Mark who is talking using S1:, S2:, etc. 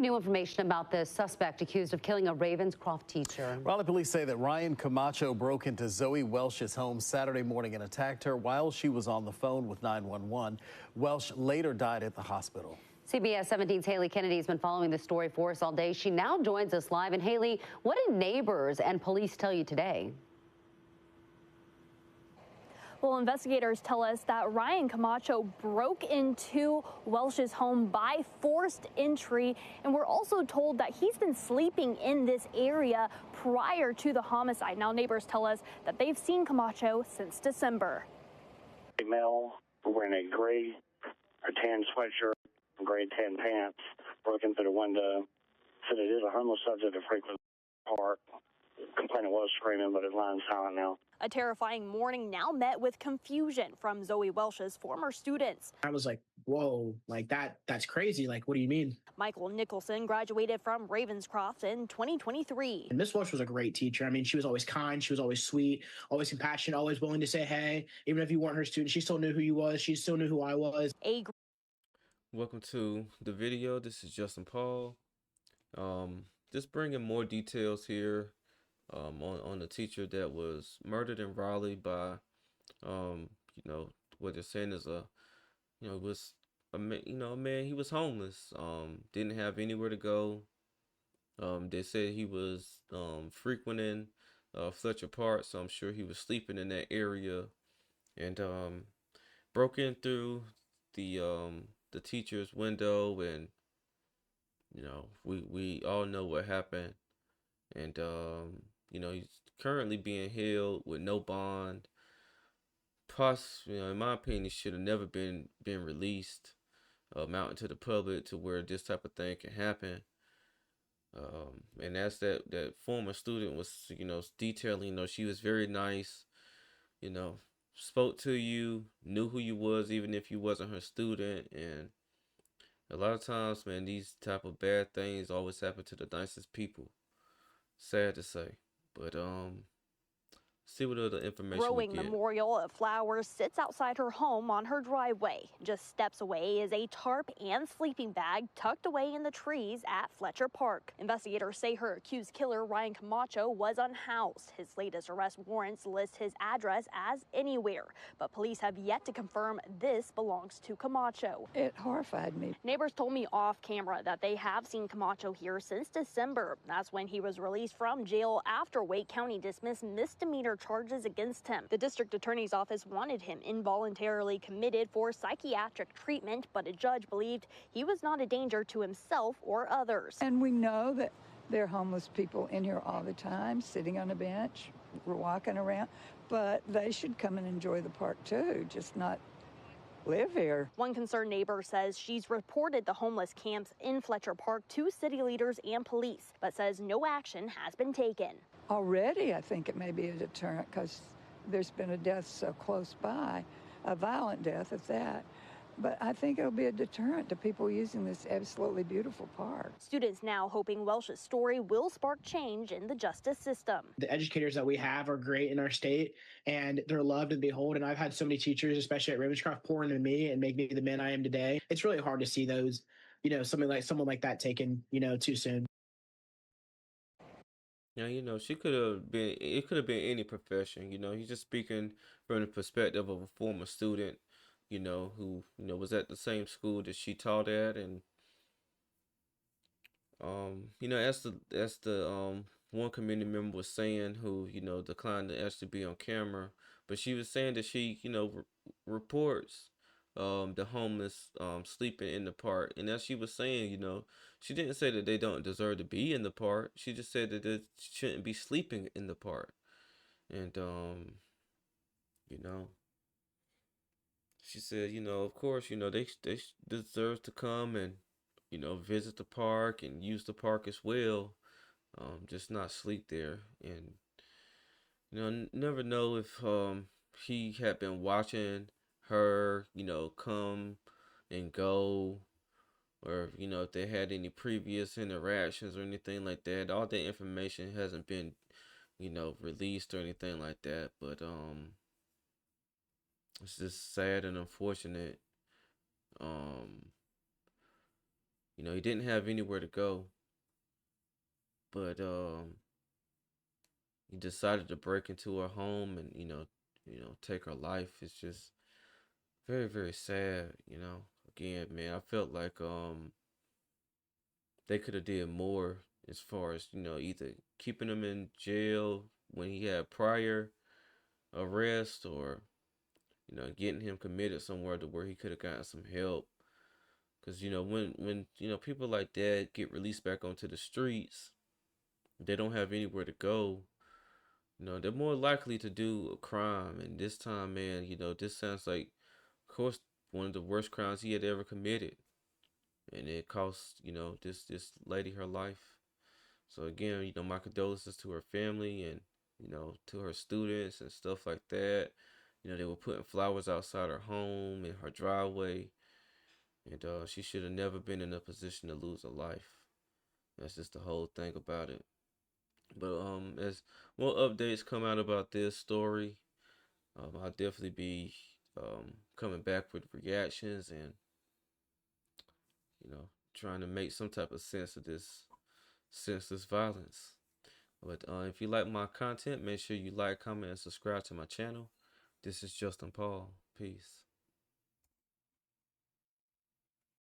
S1: New information about this suspect accused of killing a Ravenscroft teacher.
S2: Raleigh police say that Ryan Camacho broke into Zoe Welsh's home Saturday morning and attacked her while she was on the phone with 911. Welsh later died at the hospital.
S1: CBS 17's Haley Kennedy has been following this story for us all day. She now joins us live. And Haley, what did neighbors and police tell you today?
S3: Well, investigators tell us that Ryan Camacho broke into Welsh's home by forced entry, and we're also told that he's been sleeping in this area prior to the homicide. Now, neighbors tell us that they've seen Camacho since December.
S4: A male wearing a gray or tan sweatshirt and gray tan pants broke into the window. Said it is a homeless subject at Frequent Park. Complainant was screaming, but his line's silent now.
S3: A terrifying morning now met with confusion from Zoe Welsh's former students.
S5: I was like, whoa, like that's crazy. Like, what do you mean?
S3: Michael Nicholson graduated from Ravenscroft in 2023.
S5: And Miss Welsh was a great teacher. I mean, she was always kind. She was always sweet, always compassionate, always willing to say, hey, even if you weren't her student, she still knew who you was. She still knew who I was.
S6: Welcome to the video. This is Justin Paul. Just bringing more details here. On the teacher that was murdered in Raleigh by, what they're saying is was a man. He was homeless. Didn't have anywhere to go. They said he was frequenting Fletcher Park, so I'm sure he was sleeping in that area, and broke in through the teacher's window, and we all know what happened, and he's currently being held with no bond. In my opinion, he should have never been released out into the public to where this type of thing can happen. And as that former student was, detailing, she was very nice, spoke to you, knew who you was, even if you wasn't her student. And a lot of times, man, these type of bad things always happen to the nicest people. Sad to say. But see what other information
S3: Growing
S6: we get.
S3: memorial of flowers sits outside her home on her driveway. Just steps away is a tarp and sleeping bag tucked away in the trees at Fletcher Park. Investigators say her accused killer, Ryan Camacho, was unhoused. His latest arrest warrants list his address as anywhere, but police have yet to confirm this belongs to Camacho.
S7: It horrified me.
S3: Neighbors told me off camera that they have seen Camacho here since December. That's when he was released from jail after Wake County dismissed misdemeanor charges against him. The district attorney's office wanted him involuntarily committed for psychiatric treatment, but a judge believed he was not a danger to himself or others.
S7: And we know that there are homeless people in here all the time, sitting on a bench, we're walking around, but they should come and enjoy the park too, just not live here.
S3: One concerned neighbor says she's reported the homeless camps in Fletcher Park to city leaders and police, but says no action has been taken.
S7: Already, I think it may be a deterrent because there's been a death so close by, a violent death at that. But I think it'll be a deterrent to people using this absolutely beautiful park.
S3: Students now hoping Welsh's story will spark change in the justice system.
S5: The educators that we have are great in our state, and they're loved to behold. And I've had so many teachers, especially at Ravenscroft, pour into me and make me the man I am today. It's really hard to see those, someone like that taken, too soon.
S6: Yeah, she could have been, it could have been any profession, he's just speaking from the perspective of a former student, who, was at the same school that she taught at. And, as the one community member was saying, who, declined to actually be on camera, but she was saying that she, reports the homeless sleeping in the park. And as she was saying, she didn't say that they don't deserve to be in the park. She just said that they shouldn't be sleeping in the park. And she said, of course, they deserve to come and visit the park and use the park as well, just not sleep there. And never know if he had been watching her, come and go, or if they had any previous interactions or anything like that. All that information hasn't been released or anything like that, but it's just sad and unfortunate. he didn't have anywhere to go, but he decided to break into her home and take her life. It's just very, very sad. Again, man, I felt like they could have did more as far as either keeping him in jail when he had prior arrest, or getting him committed somewhere to where he could have gotten some help. Because when people like that get released back onto the streets, they don't have anywhere to go. They're more likely to do a crime. And this time, man, this sounds like, of course, one of the worst crimes he had ever committed, and it cost this lady her life. So again, my condolences to her family, and to her students and stuff like that. They were putting flowers outside her home in her driveway, and she should have never been in a position to lose a life. That's just the whole thing about it. But as more updates come out about this story, I'll definitely be coming back with reactions, and trying to make some type of sense of this senseless violence. But if you like my content, make sure you like, comment, and subscribe to my channel. This is Justin Paul. Peace.